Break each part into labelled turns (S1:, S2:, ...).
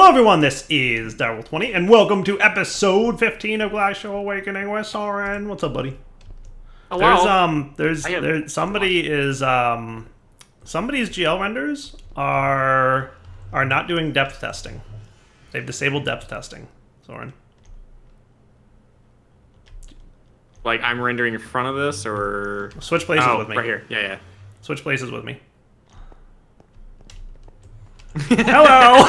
S1: Hello everyone, this is Daryl20, and welcome to episode 15 of Glacial Awakening with Soaryn. What's up, buddy?
S2: Hello.
S1: Somebody's GL renders are not doing depth testing. They've disabled depth testing, Soaryn.
S2: Like, I'm rendering in front of this, or...
S1: Switch places with me.
S2: Right here. Yeah.
S1: Switch places with me. Hello!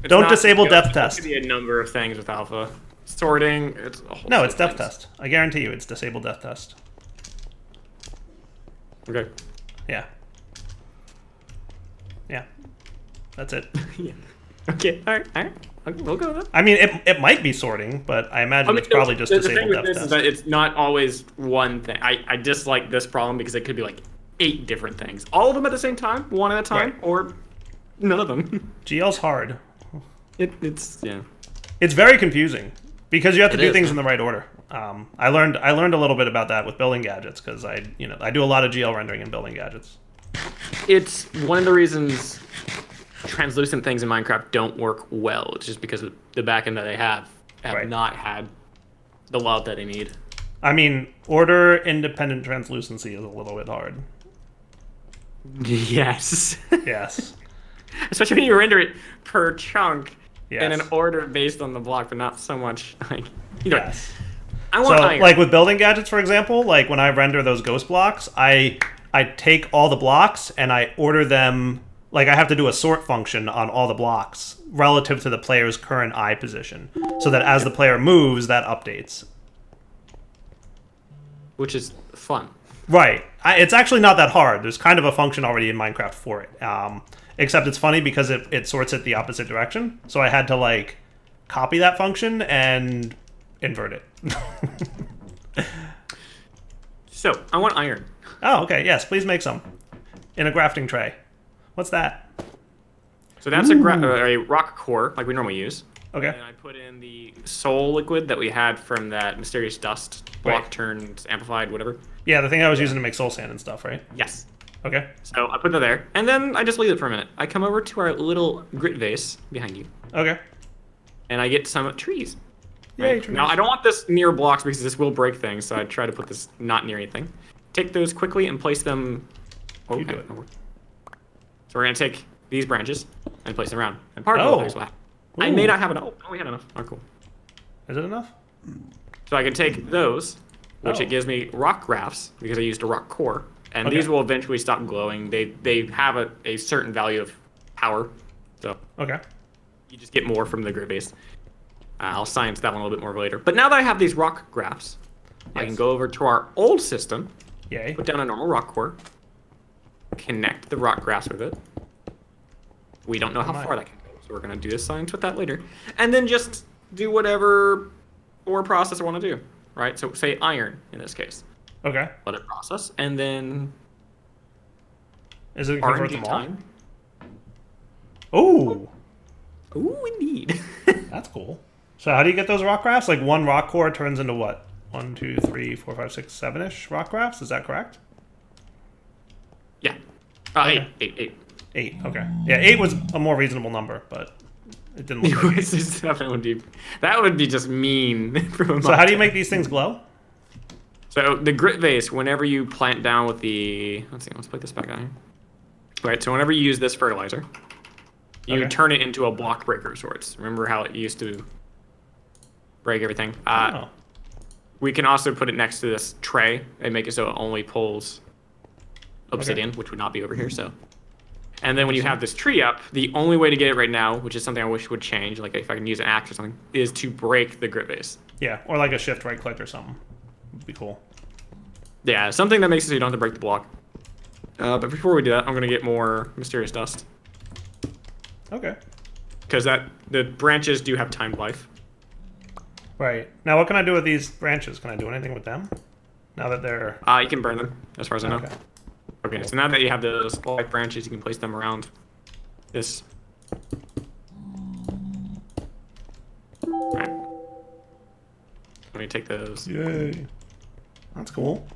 S2: Don't
S1: disable depth test.
S2: It could be a number of things with alpha. Sorting, it's a whole...
S1: No, it's depth test. I guarantee you it's disable depth test.
S2: Okay.
S1: Yeah. That's it.
S2: Yeah. Okay, alright. We'll go with that.
S1: I mean, it might be sorting, but I imagine it's probably just disabled depth test.
S2: Is that it's not always one thing. I dislike this problem because it could be like 8 different things. All of them at the same time, one at a time,
S1: right.
S2: Or none of them.
S1: GL's hard.
S2: It's
S1: very confusing because you have to do things in the right order. I learned a little bit about that with building gadgets because I do a lot of GL rendering in building gadgets.
S2: It's one of the reasons translucent things in Minecraft don't work well. It's just because of the backend that they have
S1: right.
S2: not had the love that they need.
S1: I mean, order independent translucency is a little bit hard.
S2: Yes.
S1: Yes.
S2: Especially when you render it per chunk
S1: yes.
S2: in an order based on the block, but not so much like
S1: yes.
S2: I want iron.
S1: Like with building gadgets, for example, like when I render those ghost blocks, I take all the blocks and I order them. Like I have to do a sort function on all the blocks relative to the player's current eye position, so that as the player moves, that updates.
S2: Which is fun.
S1: Right. It's actually not that hard. There's kind of a function already in Minecraft for it. Except it's funny because it sorts it the opposite direction. So I had to like copy that function and invert it.
S2: So I want iron.
S1: Oh, okay. Yes, please make some in a grafting tray. What's that?
S2: So that's a rock core like we normally use.
S1: Okay.
S2: And I put in the soul liquid that we had from that mysterious dust block
S1: right.
S2: turned amplified whatever.
S1: Yeah, the thing I was using to make soul sand and stuff, right?
S2: Yes.
S1: Okay.
S2: So I put that there, and then I just leave it for a minute. I come over to our little grit vase behind you.
S1: Okay.
S2: And I get some trees.
S1: Yay,
S2: Right?
S1: trees.
S2: Now I don't want this near blocks because this will break things, so I try to put this not near anything. Take those quickly and place them.
S1: You do it.
S2: So we're gonna take these branches and place them around. And part of the things will happen. I may not have enough. Oh, we had enough. Oh, cool.
S1: Is it enough?
S2: So I can take those, which it gives me rock grafts because I used a rock core, and these will eventually stop glowing. They have a certain value of power, so you just get more from the grid base. I'll science that one a little bit more later. But now that I have these rock grafts, I can go over to our old system,
S1: Yay.
S2: put down a normal rock core, connect the rock grafts with it. We don't know how far that can go, so we're going to do this science with that later. And then just do whatever ore process I want to do, right? So say iron in this case.
S1: Okay.
S2: Let it process, and then
S1: is it convert them all?
S2: time.
S1: Ooh.
S2: Ooh, indeed.
S1: That's cool. So how do you get those rock grafts? Like one rock core turns into what? 1, 2, 3, 4, 5, 6, 7-ish rock grafts? Is that correct?
S2: Yeah.
S1: Okay.
S2: 8.
S1: 8, okay. Yeah, 8 was a more reasonable number, but it didn't look like 8.
S2: That would be just mean.
S1: So how do you make these things glow?
S2: So the grit vase, whenever you plant down with the... let's put this back down here. Right, so whenever you use this fertilizer, you turn it into a block breaker of sorts. Remember how it used to break everything? We can also put it next to this tray and make it so it only pulls obsidian, which would not be over here, so... And then when you have this tree up, the only way to get it right now, which is something I wish would change, like if I can use an axe or something, is to break the grit base.
S1: Yeah, or like a shift right click or something. Would be cool.
S2: Yeah, something that makes it so you don't have to break the block. But before we do that, I'm going to get more mysterious dust.
S1: Okay.
S2: Because the branches do have timed life.
S1: Right. Now what can I do with these branches? Can I do anything with them? Now that they're...
S2: You can burn them, as far as I know. Okay, so now that you have those live branches, you can place them around this. Right. Let me take those.
S1: Yay. That's cool.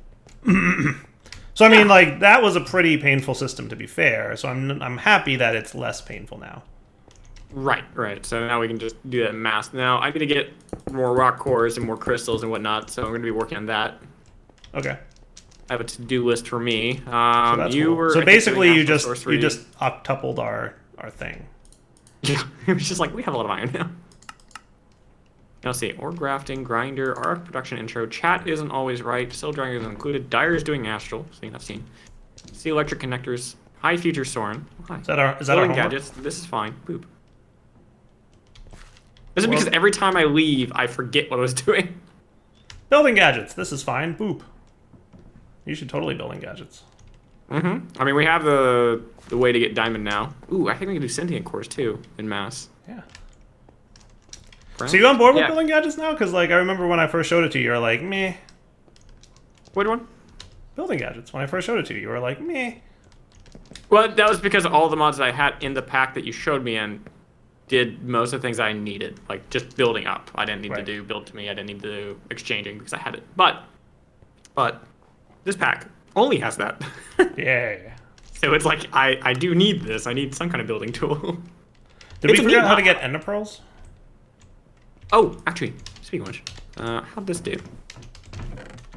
S1: So I mean, like, that was a pretty painful system, to be fair. So I'm happy that it's less painful now.
S2: Right, right. So now we can just do that in mass. Now I need to get more rock cores and more crystals and whatnot. So I'm going to be working on that.
S1: Okay.
S2: I have a to-do list for me.
S1: So that's cool. So basically, you just octupled our thing.
S2: Yeah, it was just like we have a lot of iron now. Now let's see, ore grafting, grinder, RF production intro, chat isn't always right, cell drying is included, Dyer is doing Astral, thing I've seen. See electric connectors, high future Soaryn. Oh, hi.
S1: Is that our
S2: Building
S1: homework?
S2: gadgets, this is fine. Boop. This is because every time I leave, I forget what I was doing.
S1: Building gadgets, this is fine. Boop. You should totally building gadgets.
S2: I mean, we have the way to get diamond now. Ooh, I think we can do sentient cores too, in mass.
S1: Yeah.
S2: Friend?
S1: So you on board with building gadgets now? Because, like, I remember when I first showed it to you, you were like, meh.
S2: Which one?
S1: Building gadgets. When I first showed it to you, you were like, meh.
S2: Well, that was because all the mods that I had in the pack that you showed me in did most of the things I needed. Like, just building up. I didn't need to do build to me. I didn't need to do exchanging because I had it. But this pack only has that.
S1: Yeah.
S2: So it's like, I do need this. I need some kind of building tool.
S1: Did we figure out how to get ender pearls?
S2: Oh, actually, speaking of which, how'd this do?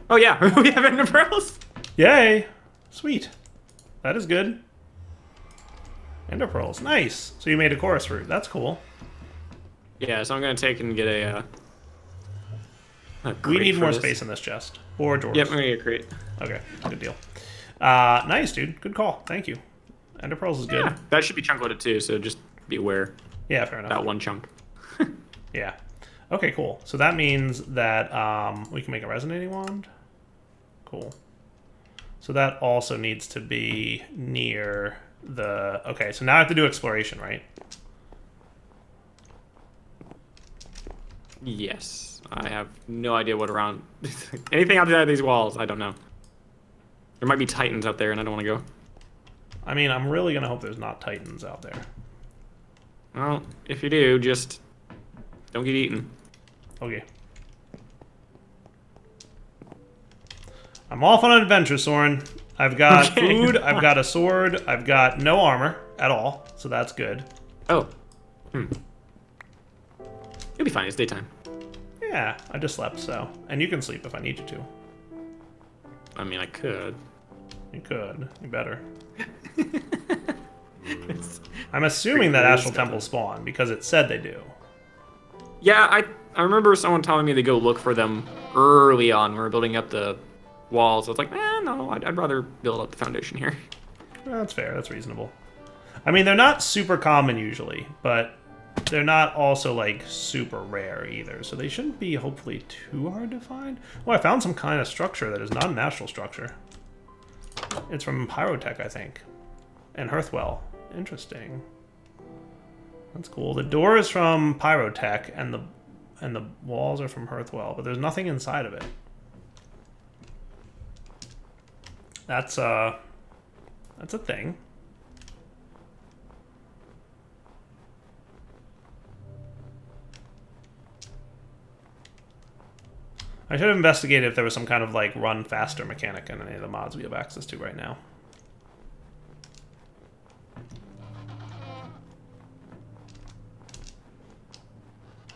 S2: Oh yeah, we have ender pearls.
S1: Yay! Sweet. That is good. Ender pearls, nice. So you made a chorus route. That's cool.
S2: Yeah, so I'm gonna take and get a
S1: we need more space in this chest or drawers.
S2: Yep, I'm gonna get a crate.
S1: Okay, good deal. Nice, dude. Good call. Thank you. Ender pearls is good.
S2: Yeah, that should be chunk loaded too. So just be aware.
S1: Yeah, fair enough.
S2: That one chunk.
S1: Yeah. Okay, cool. So that means that we can make a resonating wand. Cool. So that also needs to be near the... Okay, so now I have to do exploration, right?
S2: Yes. I have no idea what around... Anything outside of these walls, I don't know. There might be titans out there, and I don't want to go.
S1: I mean, I'm really going to hope there's not titans out there.
S2: Well, if you do, just... don't get eaten.
S1: Okay. I'm off on an adventure, Soaryn. I've got food, I've got a sword, I've got no armor at all, so that's good.
S2: Oh. You'll be fine, it's daytime.
S1: Yeah, I just slept, so. And you can sleep if I need you to.
S2: I mean, I could.
S1: You could. You better. I'm assuming that Astral Temples spawn, because it said they do.
S2: Yeah, I remember someone telling me to go look for them early on when we were building up the walls. I was like, no, I'd rather build up the foundation here.
S1: Well, that's fair. That's reasonable. I mean, they're not super common usually, but they're not also, like, super rare either. So they shouldn't be, hopefully, too hard to find. Well, I found some kind of structure that is not an astral structure. It's from Pyrotech, I think. And Hearthwell. Interesting. That's cool. The door is from Pyrotech, and the walls are from Hearthwell, but there's nothing inside of it. That's a thing. I should have investigated if there was some kind of, like, run faster mechanic in any of the mods we have access to right now.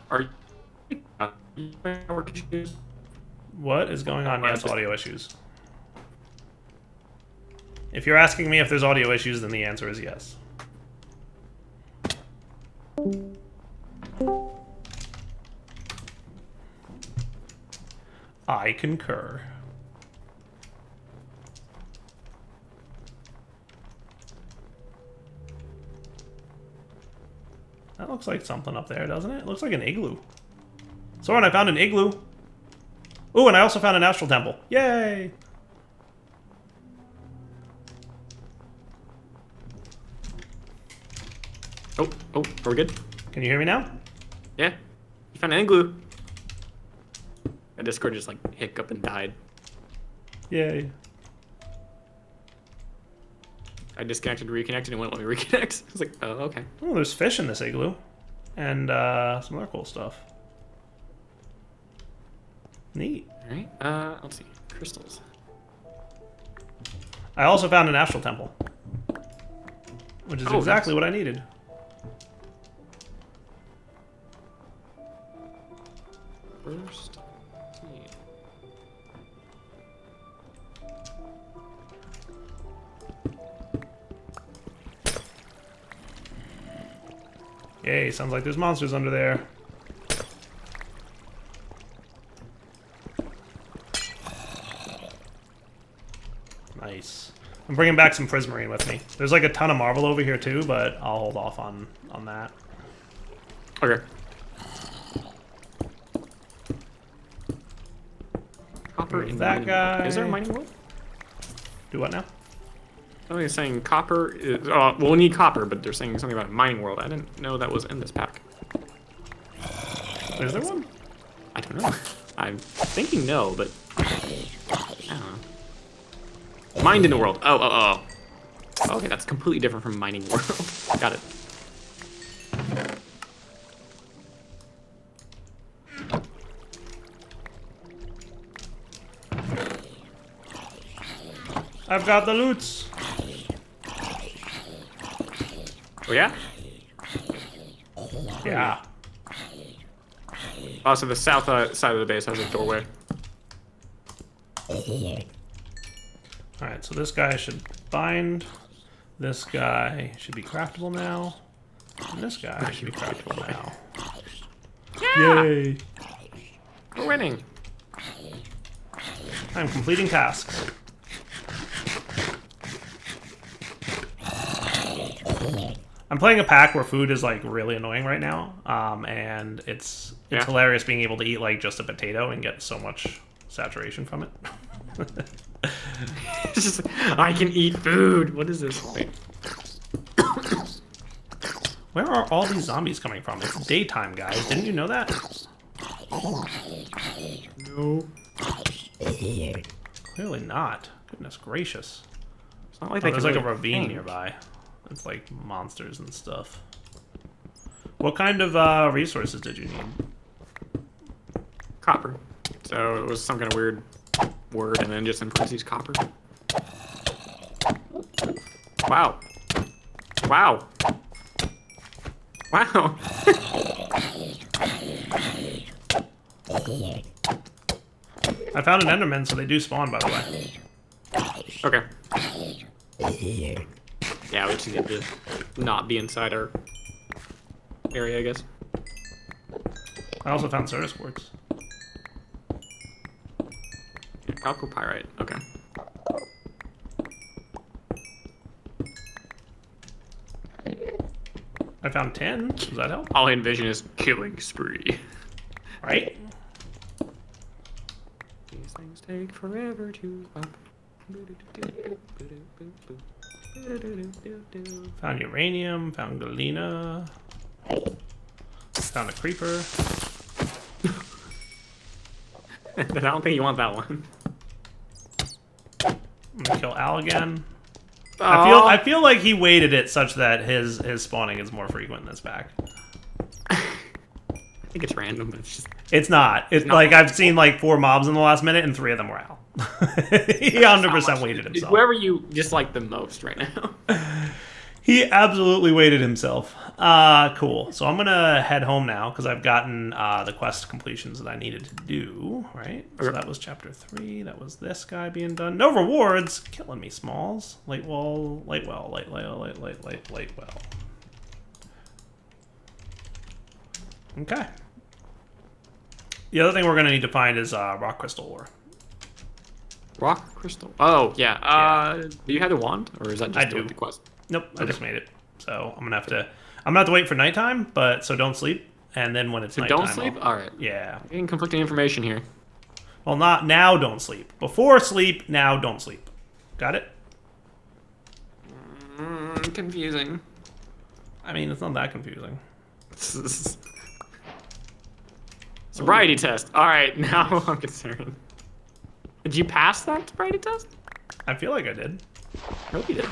S2: Are you network issues?
S1: What is going on? Yes, audio issues. If you're asking me if there's audio issues, then the answer is yes. I concur. That looks like something up there, doesn't it? It looks like an igloo. Soaryn, I found an igloo. Ooh, and I also found an astral temple. Yay!
S2: Oh, are we good?
S1: Can you hear me now?
S2: Yeah. You found an igloo. My Discord just, like, hiccuped and died.
S1: Yay.
S2: I disconnected, reconnected, and wouldn't let me reconnect. I was like, oh, okay.
S1: Oh, there's fish in this igloo. And some other cool stuff. Neat.
S2: Alright, let's see. Crystals.
S1: I also found an Astral Temple, which is exactly what I needed.
S2: First.
S1: Yay, sounds like there's monsters under there. Nice. I'm bringing back some Prismarine with me. There's like a ton of Marble over here too, but I'll hold off on that.
S2: Okay. Copper in
S1: that guy.
S2: Is there a mining world?
S1: Do what now?
S2: Somebody's saying copper is... well, we need copper, but they're saying something about a mining world. I didn't know that was in this pack.
S1: Is there one?
S2: I don't know. I'm thinking no, but... I don't know. Mined in the world. Oh. Okay, that's completely different from mining world. Got it.
S1: I've got the loots.
S2: Oh, yeah?
S1: Yeah.
S2: Oh, so the south side of the base has a doorway.
S1: Alright, so this guy should bind. This guy should be craftable now. And this guy should be craftable now.
S2: Yeah!
S1: Yay!
S2: We're winning.
S1: I'm completing tasks. I'm playing a pack where food is like really annoying right now, and it's hilarious being able to eat like just a potato and get so much saturation from it.
S2: It's just, I can eat food. What is this? Wait.
S1: Where are all these zombies coming from? It's daytime, guys. Didn't you know that?
S2: No.
S1: Clearly not. Goodness gracious.
S2: It's not like
S1: There's like a
S2: really
S1: ravine
S2: hang.
S1: nearby. It's like monsters and stuff. What kind of resources did you need?
S2: Copper. So it was some kind of weird word, and then just in parentheses copper. Wow. Wow. Wow.
S1: I found an Enderman, so they do spawn, by the way.
S2: Okay. Yeah, we just need to not be inside our area, I guess.
S1: I also found Certus quartz.
S2: Chalcopyrite. Okay.
S1: I found 10. Does that help?
S2: All I envision is killing spree.
S1: Right?
S2: These things take forever to up.
S1: Found uranium, found galena. Found a creeper.
S2: I don't think you want that one.
S1: I'm gonna kill Al again.
S2: Aw.
S1: I feel like he weighted it such that his spawning is more frequent in this pack.
S2: I think it's random, but it's just...
S1: It's not. It's
S2: not.
S1: like I've seen like 4 mobs in the last minute and 3 of them were Al. He 100% weighted himself.
S2: Whoever you dislike the most right now.
S1: He absolutely weighted himself. Cool. So I'm gonna head home now because I've gotten the quest completions that I needed to do. Right. So that was chapter 3. That was this guy being done. No rewards. Killing me, Smalls. Light well. Okay. The other thing we're gonna need to find is rock crystal ore.
S2: Rock crystal. Oh, yeah. Do you have the wand? Or is that just
S1: I do.
S2: the quest?
S1: Nope, I just made it. So I'm gonna have to wait for nighttime, but so don't sleep. And then when it's
S2: So
S1: nighttime,
S2: don't sleep? Alright.
S1: Yeah.
S2: Getting conflicting information here.
S1: Well, not now. Don't sleep. Before sleep. Now don't sleep. Got it?
S2: Confusing.
S1: I mean, it's not that confusing.
S2: Sobriety test. Alright, now I'm concerned. Did you pass that sobriety test?
S1: I feel like I did.
S2: I hope you did.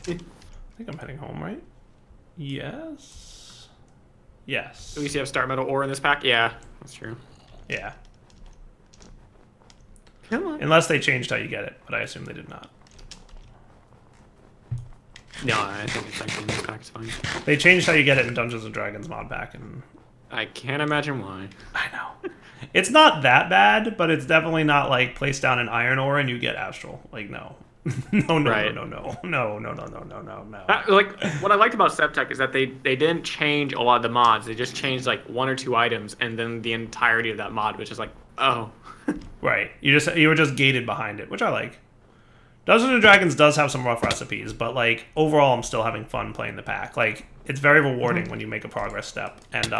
S1: I think I'm heading home, right? Yes. Yes.
S2: At least you have star metal ore in this pack. Yeah, that's true.
S1: Yeah.
S2: Come on.
S1: Unless they changed how you get it, but I assume they did not.
S2: No, I think it's actually in this pack. It's fine.
S1: They changed how you get it in Dungeons and Dragons mod pack, and
S2: I can't imagine why.
S1: I know. It's not that bad, but it's definitely not like place down an iron ore and you get Astral. Like, no. No.
S2: Right.
S1: No.
S2: Like, what I liked about Septech is that they didn't change a lot of the mods. They just changed like 1 or 2 items, and then the entirety of that mod, which is like, oh.
S1: Right. You were just gated behind it, which I like. Dungeons and Dragons does have some rough recipes, but like overall, I'm still having fun playing the pack. Like, it's very rewarding when you make a progress step, and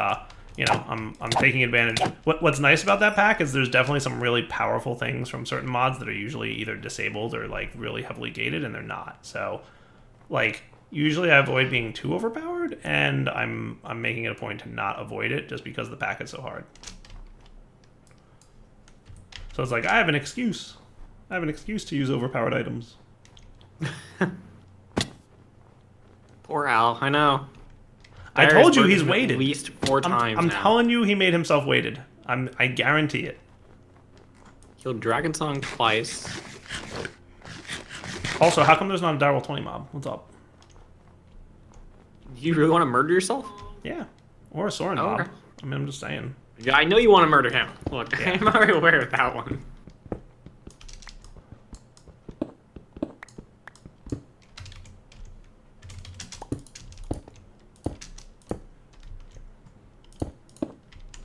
S1: you know, I'm taking advantage. What's nice about that pack is there's definitely some really powerful things from certain mods that are usually either disabled or like really heavily gated, and they're not. So, like, usually I avoid being too overpowered, and I'm making it a point to not avoid it just because the pack is so hard. So it's like I have an excuse. I have an excuse to use overpowered items.
S2: Poor Al. I know.
S1: I told you he's weighted.
S2: At least 4 times.
S1: I'm
S2: now.
S1: telling you, he made himself weighted. I guarantee it.
S2: Killed Dragon Song twice.
S1: Also, how come there's not a die roll 20 mob? What's up?
S2: Do you really want to murder yourself?
S1: Yeah, or a Soaryn mob.
S2: Okay.
S1: I mean, I'm just saying.
S2: Yeah, I know you want to murder him. Look,
S1: Yeah.
S2: I'm already aware of that one.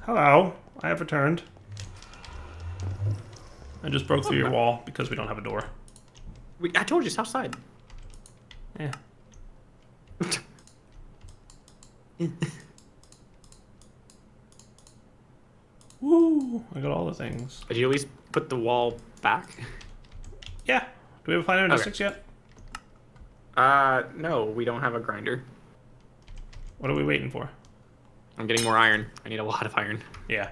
S1: Hello, I have returned. I just broke through your wall because we don't have a door.
S2: I told you, south side.
S1: Yeah. Woo! I got all the things.
S2: Did you at least put the wall back?
S1: Yeah. Do we have a Planetary Districts yet?
S2: No, we don't have a grinder.
S1: What are we waiting for?
S2: I'm getting more iron. I need a lot of iron.
S1: Yeah.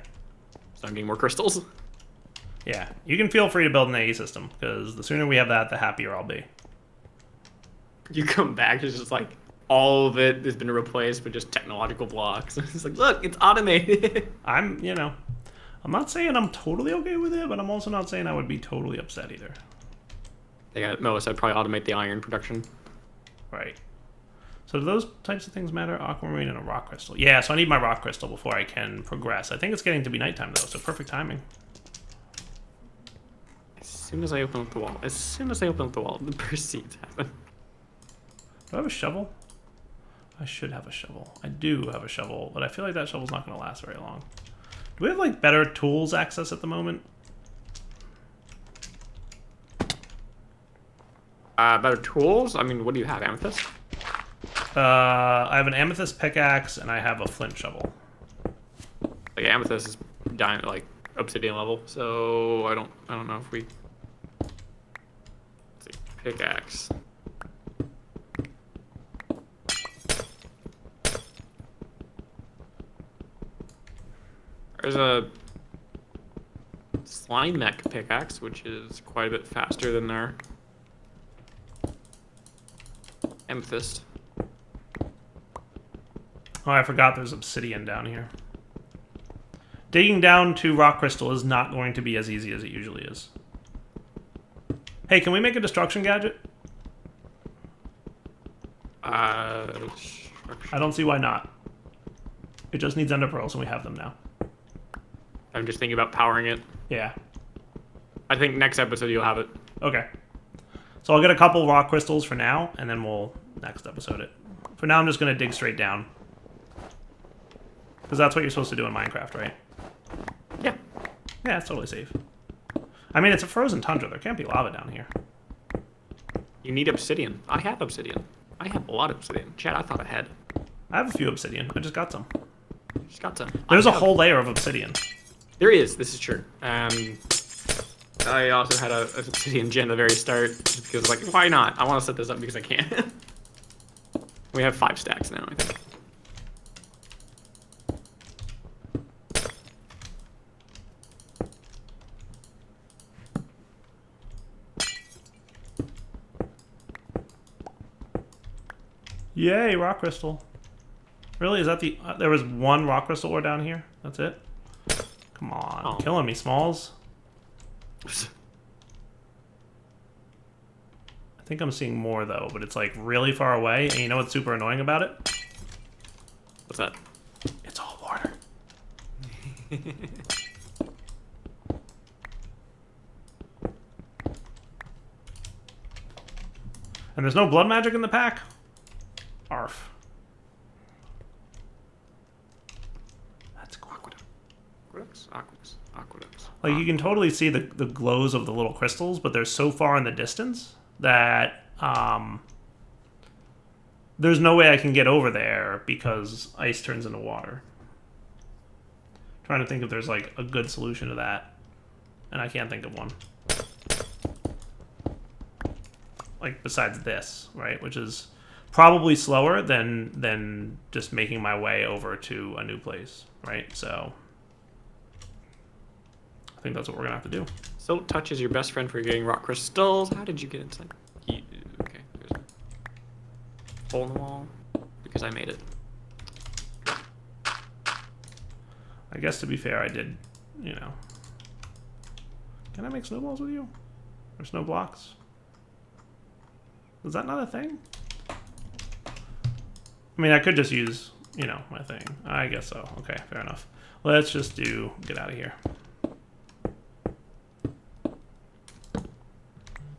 S2: So I'm getting more crystals.
S1: Yeah. You can feel free to build an AE system, because the sooner we have that, the happier I'll be.
S2: You come back, it's just like all of it has been replaced with just technological blocks. It's like, look, it's automated.
S1: I'm not saying I'm totally okay with it, but I'm also not saying I would be totally upset either.
S2: Yeah, most I'd probably automate the iron production.
S1: Right. So do those types of things matter? Aquamarine and a rock crystal. Yeah, so I need my rock crystal before I can progress. I think it's getting to be nighttime though, so perfect timing.
S2: As soon as I open up the wall, the proceeds happen.
S1: Do I have a shovel? I should have a shovel. I do have a shovel, but I feel like that shovel's not going to last very long. Do we have like better tools access at the moment?
S2: Better tools? I mean, what do you have, amethyst?
S1: I have an amethyst pickaxe and I have a flint shovel.
S2: Like amethyst is diamond, like obsidian level, so I don't know if we. Let's see, pickaxe. There's a slime mech pickaxe, which is quite a bit faster than our amethyst.
S1: Oh, I forgot there's obsidian down here. Digging down to rock crystal is not going to be as easy as it usually is. Hey, can we make a destruction gadget? I don't see why not. It just needs ender pearls and we have them now.
S2: I'm just thinking about powering it.
S1: Yeah.
S2: I think next episode you'll have it.
S1: Okay. So I'll get a couple rock crystals for now, and then we'll next episode it. For now, I'm just going to dig straight down. Because that's what you're supposed to do in Minecraft, right?
S2: Yeah.
S1: Yeah, it's totally safe. I mean, it's a frozen tundra. There can't be lava down here.
S2: You need obsidian. I have obsidian. I have a lot of obsidian. Chad, I thought ahead.
S1: I have a few obsidian. I just got some.
S2: Just got some.
S1: There's a whole layer of obsidian.
S2: There is. This is true. I also had a obsidian gen at the very start because, like, why not? I want to set this up because I can. We have 5 stacks now, I think.
S1: Yay, rock crystal. Really? Is that the... there was one rock crystal ore down here? That's it? Come on.
S2: Oh.
S1: Killing me, Smalls. I think I'm seeing more, though, but it's, like, really far away. And you know what's super annoying about it?
S2: What's that?
S1: It's all water. And there's no blood magic in the pack? Arf. That's cool.
S2: Aqueducts.
S1: Like, you can totally see the glows of the little crystals, but they're so far in the distance that there's no way I can get over there because ice turns into water. Trying to think if there's, like, a good solution to that. And I can't think of one. Like, besides this, right? Which is probably slower than just making my way over to a new place, right? So I think that's what we're gonna have to do.
S2: Silt touch is your best friend for getting rock crystals. How did you get inside? Okay, there's a hole in the wall because I made it.
S1: I guess to be fair, I did, you know. Can I make snowballs with you? Or snow blocks? Is that not a thing? I mean, I could just use, you know, my thing. I guess so. Okay, fair enough. Let's just get out of here.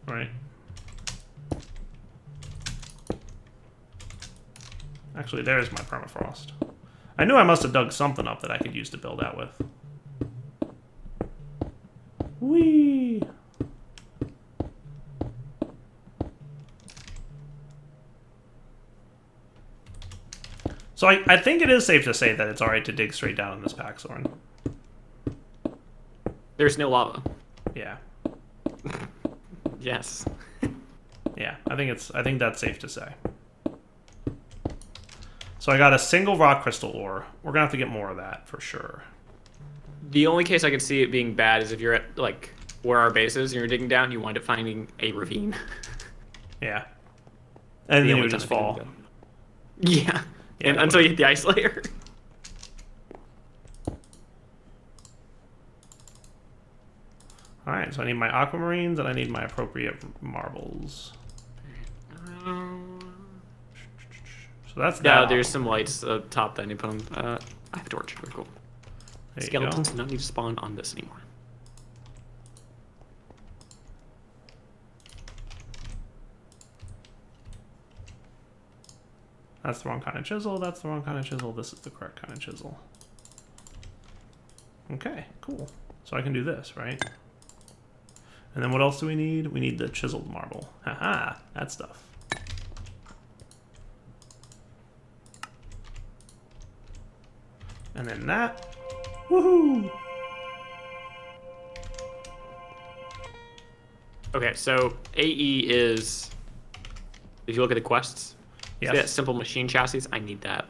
S1: Right. Actually, there's my permafrost. I knew I must have dug something up that I could use to build out with. Whee! So I think it is safe to say that it's alright to dig straight down in this pack, Soaryn.
S2: There's no lava.
S1: Yeah.
S2: Yes.
S1: Yeah, I think that's safe to say. So I got a single rock crystal ore. We're gonna have to get more of that for sure.
S2: The only case I could see it being bad is if you're at, like, where our base is and you're digging down, you wind up finding a ravine.
S1: Yeah. And then you would just fall.
S2: Yeah.
S1: Yeah,
S2: and until you hit the ice layer.
S1: Alright, so I need my aquamarines and I need my appropriate marbles. So that's that.
S2: Yeah, there's some lights up top that I need to put on. I have a torch. Very cool. Skeletons do not need to spawn on this anymore.
S1: That's the wrong kind of chisel. That's the wrong kind of chisel. This is the correct kind of chisel. Okay, cool. So I can do this, right? And then what else do we need? We need the chiseled marble. Haha, that stuff. And then that. Woohoo!
S2: Okay, so AE is, if you look at the quests,
S1: yes.
S2: See that simple machine chassis? I need that.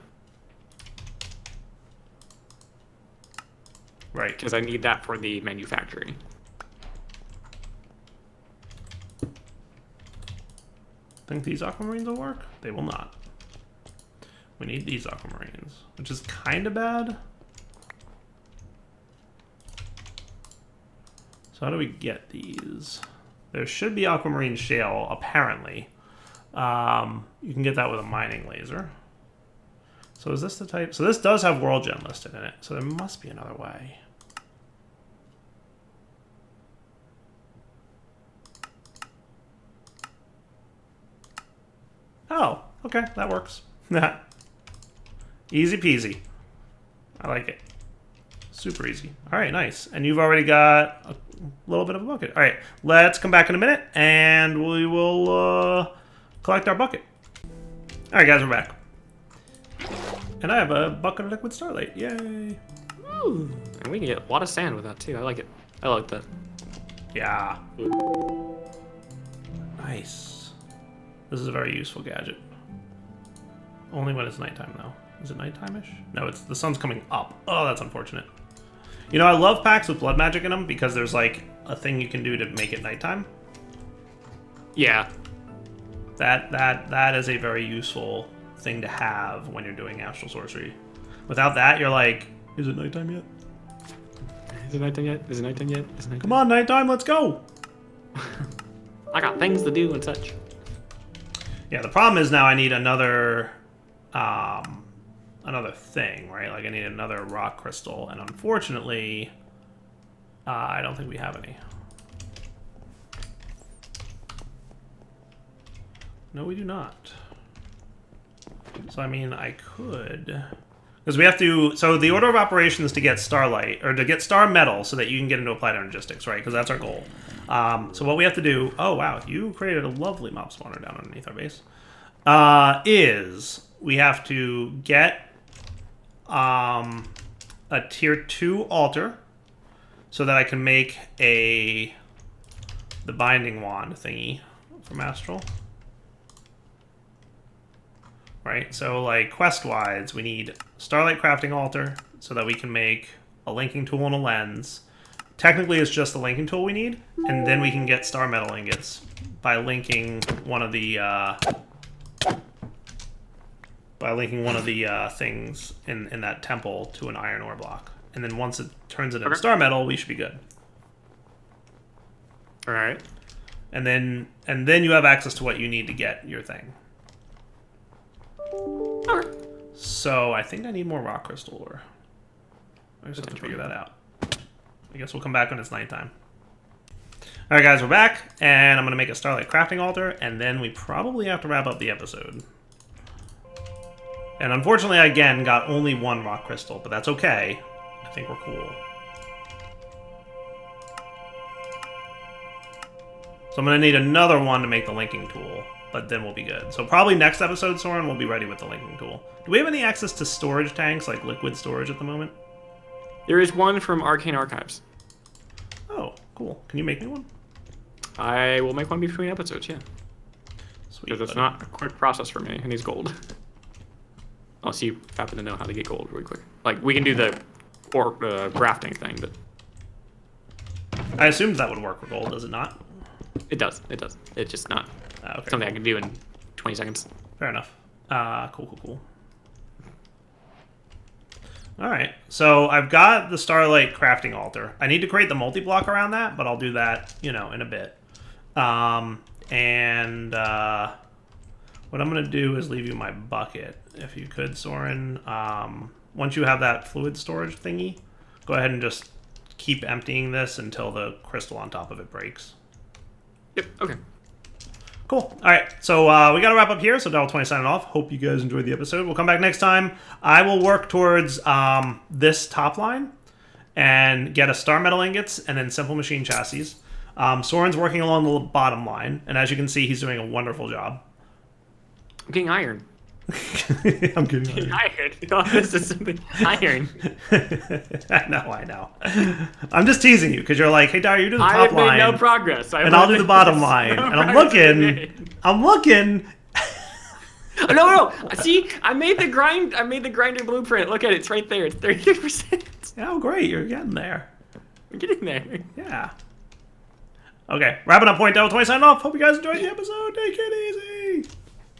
S1: Right.
S2: Because I need that for the manufacturing.
S1: Think these aquamarines will work? They will not. We need these aquamarines, which is kind of bad. So how do we get these? There should be Aquamarine Shale, apparently. You can get that with a mining laser. So is this the type? So this does have World Gem listed in it, so there must be another way. Oh, okay, that works. Easy peasy. I like it. Super easy. All right, nice. And you've already got a little bit of a bucket. All right, let's come back in a minute, and we will collect our bucket. All right, guys, we're back. And I have a bucket of liquid Starlight. Yay.
S2: Ooh, and we can get a lot of sand with that, too. I like it. I like that.
S1: Yeah. Nice. This is a very useful gadget. Only when it's nighttime, though. Is it nighttime-ish? No, it's the sun's coming up. Oh, that's unfortunate. You know, I love packs with blood magic in them because there's, like, a thing you can do to make it nighttime.
S2: Yeah.
S1: That is a very useful thing to have when you're doing astral sorcery. Without that, you're like, is it nighttime yet?
S2: Is it nighttime yet? Is it nighttime yet? Is it nighttime?
S1: Come on, nighttime, let's go!
S2: I got things to do and such.
S1: Yeah, the problem is now I need another thing, right? Like I need another rock crystal, and unfortunately, I don't think we have any. No, we do not. So I mean, I could, because we have to. So the order of operations to get Starlight or to get Star Metal, so that you can get into Applied Energistics, right? Because that's our goal. So what we have to do. Oh wow, you created a lovely mob spawner down underneath our base. Is we have to get a tier 2 altar so that I can make the binding wand thingy from Astral. Right, so like quest-wise, we need Starlight crafting altar so that we can make a linking tool and a lens. Technically, it's just the linking tool we need, and then we can get star metal ingots by linking one of the things in that temple to an iron ore block. And then once it turns it into star metal, we should be good.
S2: All right.
S1: And then you have access to what you need to get your thing.
S2: Okay.
S1: So I think I need more rock crystal ore. I just have to figure that out. I guess we'll come back when it's nighttime. Alright guys, we're back, and I'm going to make a Starlight crafting altar, and then we probably have to wrap up the episode. And unfortunately, I again got only one rock crystal, but that's okay. I think we're cool. So I'm going to need another one to make the linking tool, but then we'll be good. So probably next episode, Soaryn, we'll be ready with the linking tool. Do we have any access to storage tanks, like liquid storage at the moment?
S2: There is one from Arcane Archives.
S1: Oh, cool. Can you make me one?
S2: I will make one between episodes, yeah.
S1: Sweet.
S2: Because it's not a quick process for me. It needs gold. Unless you happen to know how to get gold really quick. Like, we can do the grafting thing, but...
S1: I assumed that would work for gold, does it not?
S2: It does. It does. It's just not
S1: Okay,
S2: something I can do in 20 seconds.
S1: Fair enough. Cool. Alright, so I've got the Starlight crafting altar. I need to create the multi-block around that, but I'll do that, in a bit. What I'm going to do is leave you my bucket, if you could, Soaryn. Once you have that fluid storage thingy, go ahead and just keep emptying this until the crystal on top of it breaks.
S2: Yep, okay.
S1: Cool. All right, so we got to wrap up here. So Devil20 signing off. Hope you guys enjoyed the episode. We'll come back next time. I will work towards this top line and get a star metal ingots and then simple machine chassis. Soaryn's working along the bottom line, and as you can see, he's doing a wonderful job.
S2: I'm getting iron.
S1: I'm getting
S2: Iron. Oh, this is something. Iron.
S1: I know. I'm just teasing you because you're like, hey, Dyer, you do the top line.
S2: I have made no progress.
S1: And I'll do the bottom line. And I'm looking.
S2: No. See, I made the grinder blueprint. Look at it. It's right there. It's 33%.
S1: Oh, great. You're getting there.
S2: We're getting there.
S1: Yeah. Okay. Wrapping up point. Devil20 signing off. Hope you guys enjoyed the episode. Take it easy.